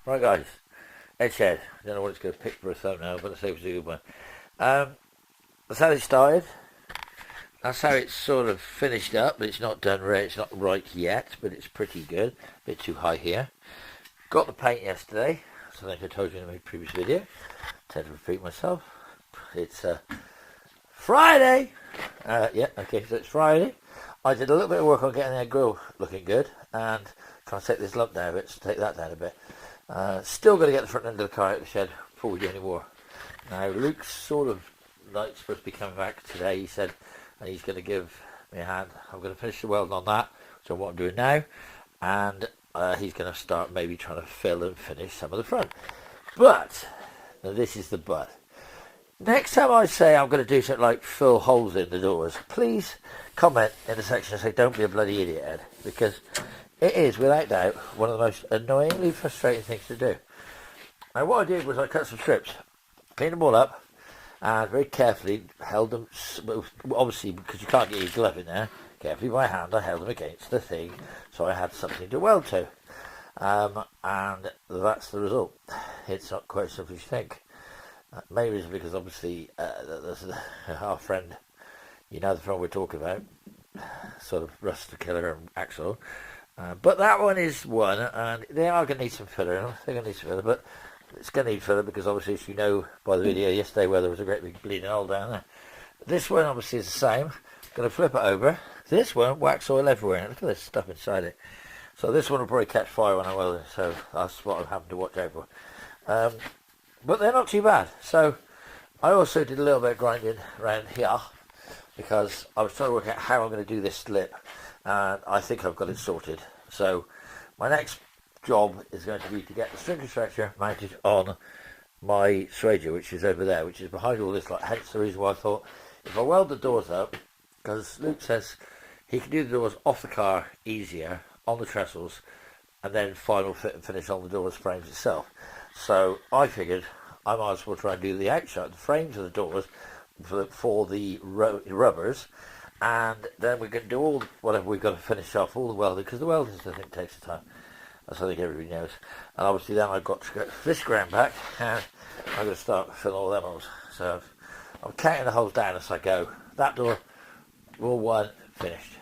Right guys, Ed Shed. I don't know what it's going to pick for a thumbnail, but let's hope it's a good one. That's how it started. That's how it's sort of finished up, but it's not done right. It's not right yet, but it's pretty good. A bit too high here. Got the paint yesterday. So like I told you in my previous video. Tend to repeat myself. It's Friday. Yeah, okay, so it's Friday. I did a little bit of work on getting that grill looking good, and trying to take this lump down a bit, so take that down a bit. Still got to get the front end of the car out of the shed before we do any more. Now, Luke's sort of like supposed to be coming back today, he said, and he's going to give me a hand. I'm going to finish the welding on that, which is what I'm doing now, and he's going to start maybe trying to fill and finish some of the front. But, now this is the but. Next time I say I'm going to do something like fill holes in the doors, please comment in the section and say don't be a bloody idiot, Ed, because it is, without doubt, one of the most annoyingly frustrating things to do. Now what I did was I cut some strips, cleaned them all up, and very carefully held them, obviously because you can't get your glove in there, carefully by hand I held them against the thing so I had something to weld to. And that's the result. It's not quite as simple as you think. Main reason because obviously our friend, you know the friend we're talking about, sort of Rust Killer and Axel, but that one is one, and they are going to need some filler. They're going to need some filler, but it's going to need filler because obviously, as you know by the video yesterday, where there was a great big bleeding hole down there. This one obviously is the same. Going to flip it over. This one, wax oil everywhere. Look at this stuff inside it. So this one will probably catch fire when I weld it. So that's what I'm having to watch out for. But they're not too bad. So I also did a little bit of grinding around here because I was trying to work out how I'm going to do this slip, and I think I've got it sorted. So my next job is going to be to get the string constructor mounted on my serrager, which is over there, which is behind all this. Like, hence the reason why I thought if I weld the doors up, because Luke says he can do the doors off the car easier on the trestles, and then final fit and finish on the doors frames itself. So I figured I might as well try and do the outside, the frames of the doors for the rubbers, and then we can do all whatever we've got to finish off, all the welding, because the welding I think takes the time. As I think everybody knows. And obviously then I've got to get this ground back, and I'm going to start filling all them holes. So I'm counting the holes down as I go. That door 1 finished.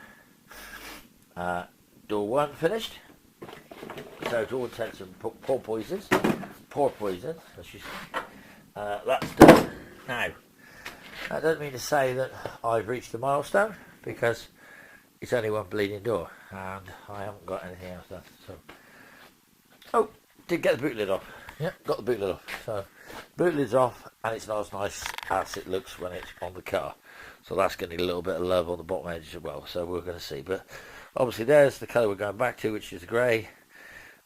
Door 1 finished. So to all intents and purposes, that's done. Now, that doesn't mean to say that I've reached a milestone, because it's only one bleeding door, and I haven't got anything else done. So, oh, did get the boot lid off. Yeah, got the boot lid off. So, boot lid's off, and it's not as nice as it looks when it's on the car. So that's going to need a little bit of love on the bottom edge as well. So we're going to see. But obviously there's the colour we're going back to, which is grey.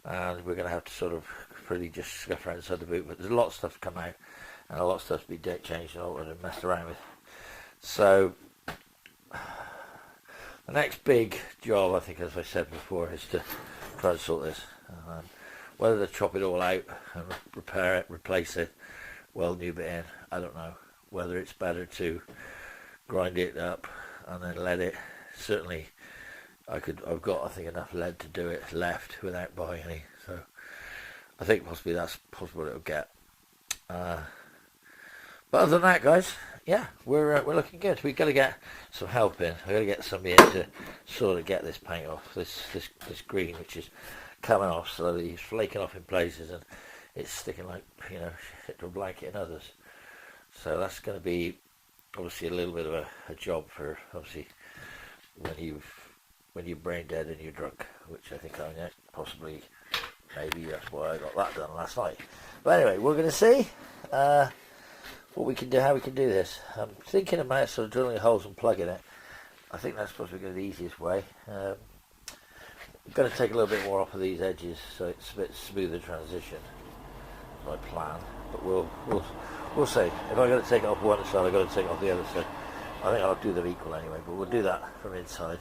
And we're going to have to sort of pretty just scuff around inside the boot. But there's a lot of stuff to come out, and a lot of stuff to be changed and altered and messed around with. So the next big job, I think, as I said before, is to try to sort this. Whether to chop it all out and repair it, replace it, weld new bit in, I don't know. Whether it's better to grind it up and then let it. Certainly, I've got, I think, enough lead to do it left without buying any. So I think possibly that's possible it'll get. But other than that, guys, yeah, we're looking good. We've got to get some help in. I've got to get somebody in to sort of get this paint off, this green, which is coming off slowly. It's flaking off in places, and it's sticking like, you know, shit to a blanket in others. So that's going to be obviously a little bit of a job for, obviously, when you're brain dead and you're drunk, which I think I know, possibly, maybe that's why I got that done last night. But anyway, we're going to see what we can do, how we can do this. I'm thinking about sort of drilling holes and plugging it. I think that's supposed to be the easiest way. I'm going to take a little bit more off of these edges so it's a bit smoother transition. My plan, but we'll see. If I've got to take it off one side, I've got to take it off the other side. I think I'll do them equal anyway, but we'll do that from inside.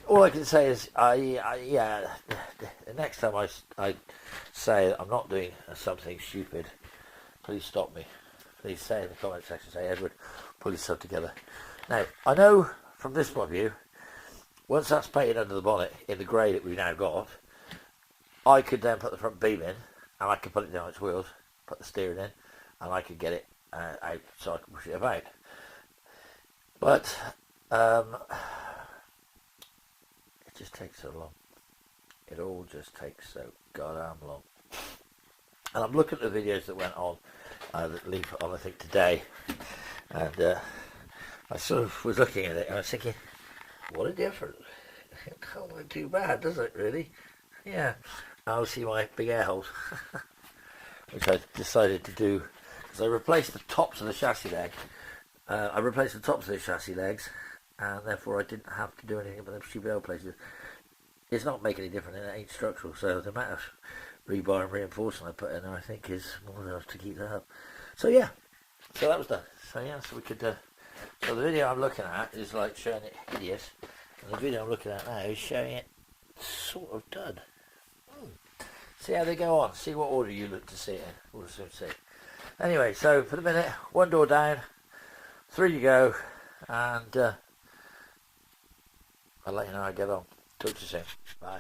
All I can say is, yeah, the next time I say I'm not doing something stupid, please stop me. Please say in the comment section, say, Edward, pull yourself together. Now, I know from this point of view, once that's painted under the bonnet in the grey that we've now got, I could then put the front beam in, and I could put it down its wheels, put the steering in, and I could get it out so I could push it about. But it just takes so long. It all just takes so goddamn long. And I'm looking at the videos that went on, that leave on I think today, and I sort of was looking at it and I was thinking, what a difference. It don't look too bad, does it really? Yeah. I'll see my big air holes, which I decided to do, because I replaced the tops of the chassis leg. I replaced the tops of the chassis legs, and therefore I didn't have to do anything but them stupid old places. It's not making any difference, and it ain't structural, so the amount of rebar and reinforcement I put in there, I think, is more than enough to keep that up. So yeah, so that was done. So yeah, so we could, so the video I'm looking at is like showing it hideous, and the video I'm looking at now is showing it sort of done. See how they go on, see what order you look to see it in. We'll soon see. Anyway, so for the minute, 1 door down, 3 to go, and I'll let you know how I get on. Talk to you soon. Bye.